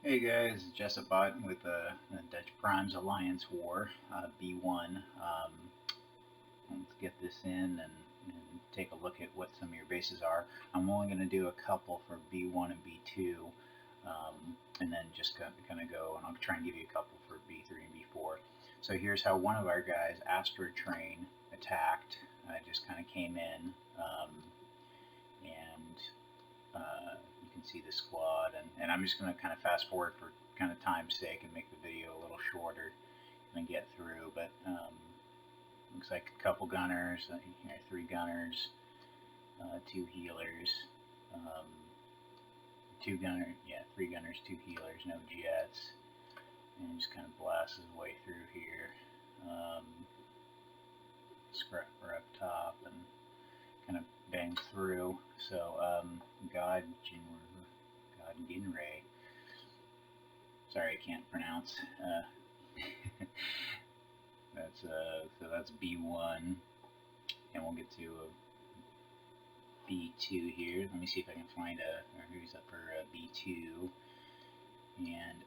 Hey guys, Jessabot with the Dutch Primes Alliance War, B1. Let's get this in and take a look at what some of your bases are. I'm only going to do a couple for B1 and B2, and then just kind of go, and I'll try and give you a couple for B3 and B4. So here's how one of our guys, Astra Train, attacked. Just kind of came in, and you can see the squad, and I'm just going to kind of fast forward for kind of time's sake and make the video a little shorter and get through. But looks like a couple gunners, three gunners, two healers, um, two gunners, yeah, three gunners, two healers, no jets, and just kind of blasts his way through here. Scrapper up top and kind of bang through. So God Ginray. Sorry, I can't pronounce. That's B1, and we'll get to B2 here. Let me see if I can find who's up for B2. And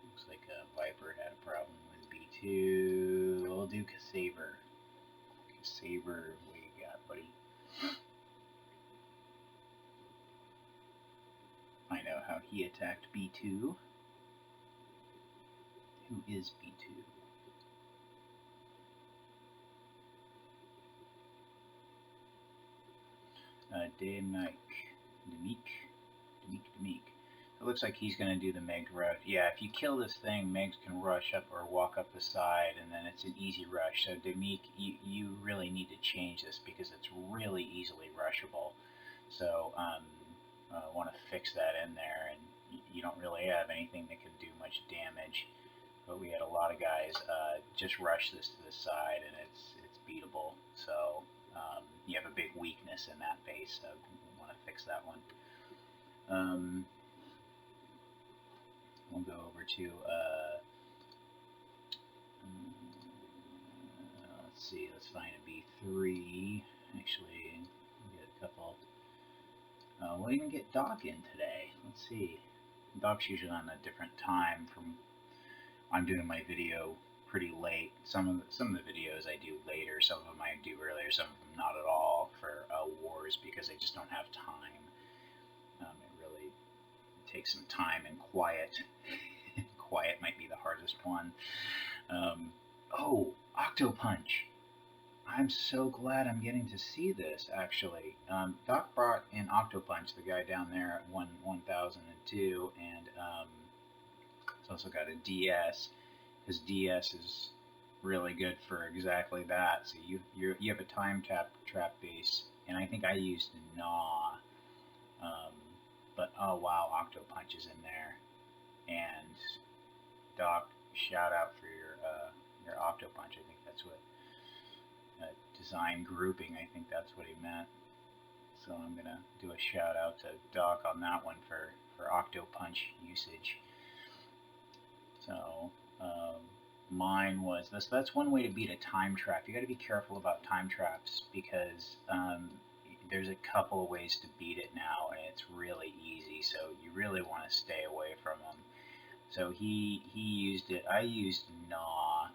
looks like Viper had a problem with B2. We'll do Saber. Saber, what you got, buddy? Find out how he attacked B2. Who is B2? Demeek. It looks like he's going to do the Meg rush. Yeah, if you kill this thing, Megs can rush up or walk up the side, and then it's an easy rush. So Demeek, you really need to change this because it's really easily rushable. So want to fix that in there, and you don't really have anything that can do much damage. But we had a lot of guys just rush this to the side, and it's beatable. So you have a big weakness in that base, so you want to fix that one. We'll go over to let's see, let's find a B3. Actually, we'll get a couple. We'll even get Doc in today. Let's see. Doc's usually on a different time from. I'm doing my video pretty late. Some of the videos I do later. Some of them I do earlier. Some of them not at all for wars because I just don't have time. It really takes some time and quiet. Quiet might be the hardest one. Oh, Octopunch. I'm so glad I'm getting to see this, actually. Doc brought in Octopunch, the guy down there at 1002, and he's also got a DS. His DS is really good for exactly that. So you have a time trap base, and I think I used Gnaw. Um, but oh wow, Octopunch is in there, and Doc, shout out for your Octopunch. I think that's what design grouping. I think that's what he meant. So I'm gonna do a shout out to Doc on that one for Octopunch usage. So mine was this. That's one way to beat a time trap. You got to be careful about time traps because there's a couple of ways to beat it now, and it's really easy. So you really want to stay away from them. So he used it. I used Gnaw.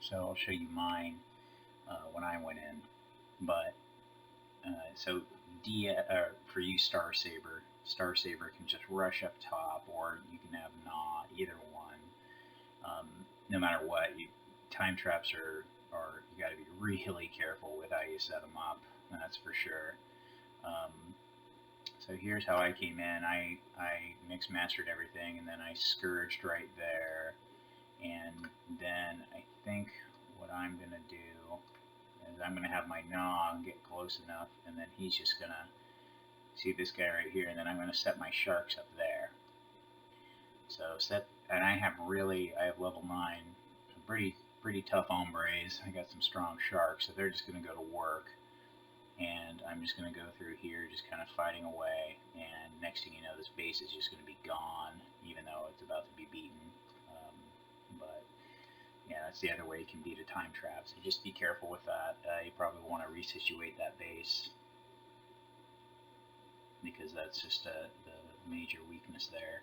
So I'll show you mine when I went in. But so for you Star Saber can just rush up top, or you can have Gnaw. Either one. No matter what, time traps are you got to be really careful with how you set them up. That's for sure. Um, so here's how I came in. I mix mastered everything, and then I scourged right there. And then I think what I'm gonna do is I'm gonna have my Gnaw get close enough, and then he's just gonna see this guy right here, and then I'm gonna set my sharks up there. So and I have level 9, pretty tough hombres. I got some strong sharks, so they're just gonna go to work. And I'm just going to go through here just kind of fighting away, and next thing you know this base is just going to be gone even though it's about to be beaten. But yeah, that's the other way you can beat a time trap, so just be careful with that. You probably want to resituate that base because that's just the major weakness there.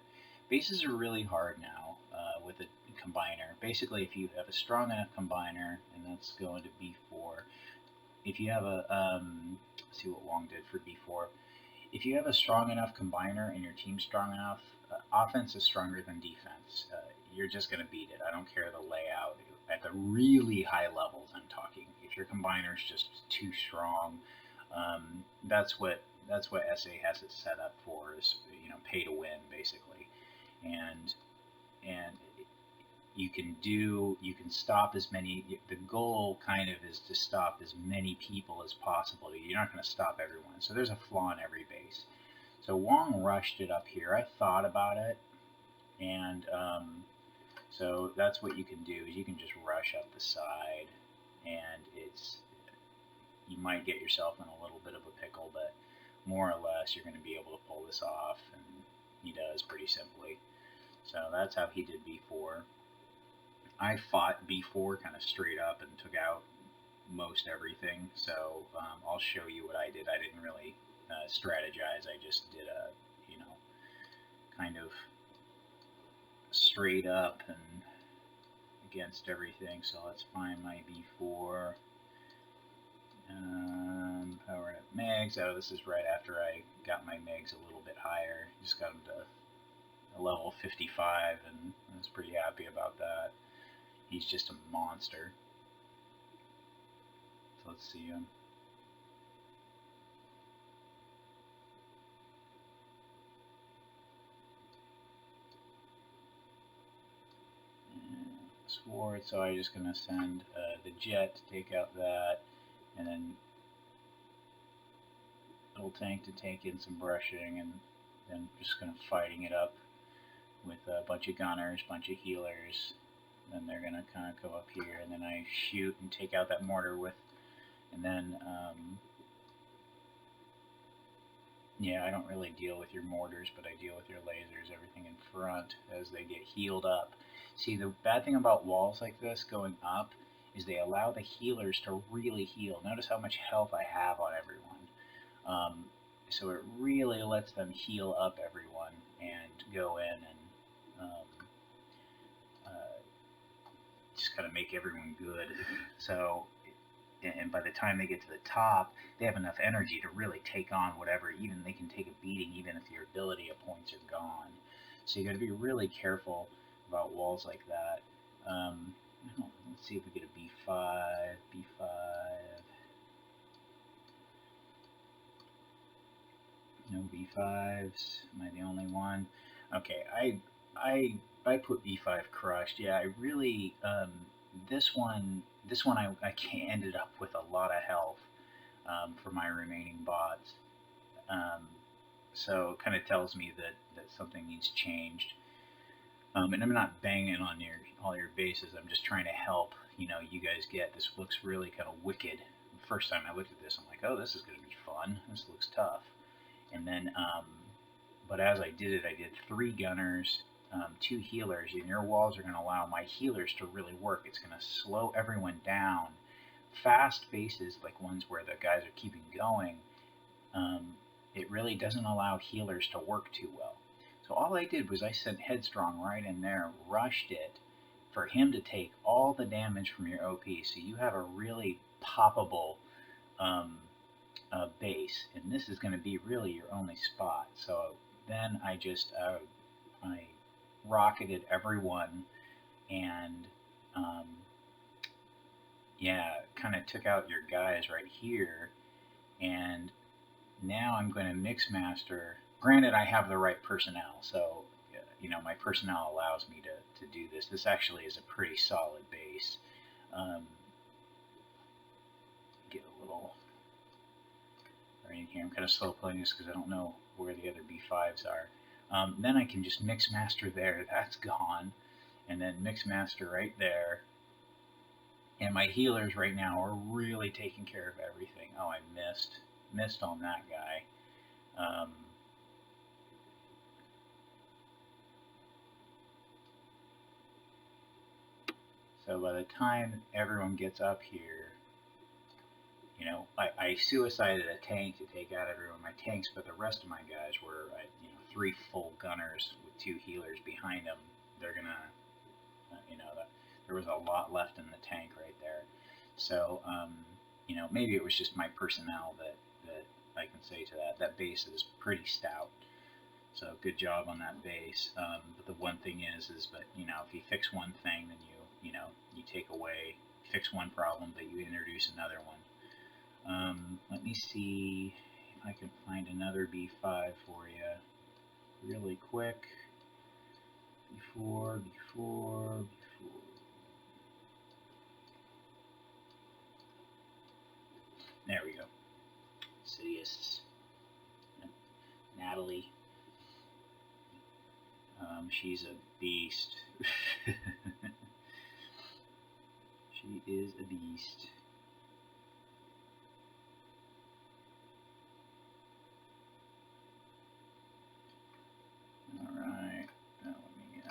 Bases are really hard now with a combiner. Basically, if you have a strong enough combiner, and that's going to B4. If you have a, let's see what Wong did for B4. If you have a strong enough combiner and your team's strong enough, offense is stronger than defense. You're just going to beat it. I don't care the layout. At the really high levels, I'm talking. If your combiner is just too strong, that's what SA has it set up for, is pay to win basically, and you can stop as many. The goal kind of is to stop as many people as possible. You're not going to stop everyone, so there's a flaw in every base. So Wong rushed it up here. I thought about it, and so that's what you can do, is you can just rush up the side, and you might get yourself in a little bit of a pickle, but more or less you're going to be able to pull this off, and he does pretty simply. So that's how he did B4. I fought B4 kind of straight up and took out most everything, so I'll show you what I did. I didn't really strategize. I just did a, kind of straight up and against everything. So let's find my B4. Powered up megs. Oh, this is right after I got my megs a little bit higher. Just got them to a level 55, and I was pretty happy about that. He's just a monster. So let's see him. Sword, so I'm just going to send the jet to take out that, and then little tank to take in some brushing, and then just kind of fighting it up with a bunch of gunners, bunch of healers. Then they're going to kind of go up here, and then I shoot and take out that mortar with, and then, yeah, I don't really deal with your mortars, but I deal with your lasers, everything in front as they get healed up. See, the bad thing about walls like this going up is they allow the healers to really heal. Notice how much health I have on everyone. So it really lets them heal up everyone and go in and just kind of make everyone good. So, and by the time they get to the top, they have enough energy to really take on whatever. Even they can take a beating, even if your ability of points are gone. So you got to be really careful about walls like that. Let's see if we get a B5, B5. No B5s. Am I the only one? Okay, I put B5 crushed. Yeah, I really this one I ended up with a lot of health for my remaining bots. So it kind of tells me that something needs changed. And I'm not banging on all your bases. I'm just trying to help you guys get. This looks really kind of wicked. The first time I looked at this, I'm like, oh, this is going to be fun. This looks tough. And then, but as I did it, I did 3 gunners, 2 healers, and your walls are going to allow my healers to really work. It's going to slow everyone down. Fast bases, like ones where the guys are keeping going, it really doesn't allow healers to work too well. So all I did was I sent Headstrong right in there, rushed it, for him to take all the damage from your OP. So you have a really poppable base, and this is going to be really your only spot. So then I just I rocketed everyone, and yeah, kind of took out your guys right here, and now I'm going to mix master. Granted, I have the right personnel, so my personnel allows me to do this. This actually is a pretty solid base. Get a little right in here. I'm kind of slow playing this because I don't know where the other B5s are. Then I can just mix master there. That's gone. And then mix master right there. And my healers right now are really taking care of everything. Oh, I missed on that guy. So by the time everyone gets up here, I suicided a tank to take out everyone my tanks, but the rest of my guys were, 3 full gunners with 2 healers behind them, they're gonna, there was a lot left in the tank right there. So, maybe it was just my personnel that I can say to that. That base is pretty stout. So good job on that base. But the one thing is that, if you fix one thing, then you take away, fix one problem, but you introduce another one. Let me see if I can find another B5 for you really quick. Before. There we go. Sidious. Natalie. She's a beast. She is a beast. Alright, now let me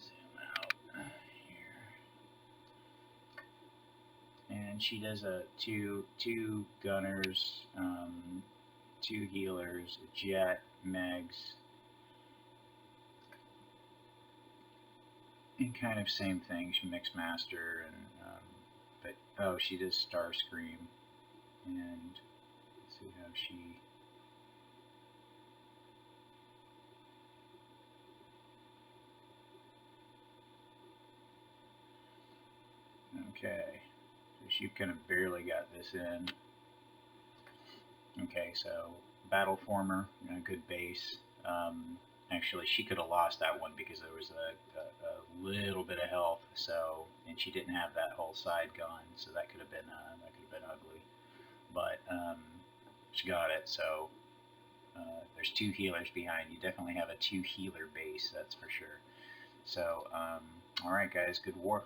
zoom out here. And she does a two gunners, 2 healers, a jet, megs, and kind of same thing. She mix master, and but she does Starscream, and let's see how she. Okay, so she kind of barely got this in. Okay, so Battle Former, good base. Actually, she could have lost that one because there was a little bit of health. So, and she didn't have that whole side gone, so that could have been ugly. But she got it. So there's 2 healers behind. You definitely have a 2 healer base, that's for sure. So, all right, guys, good war.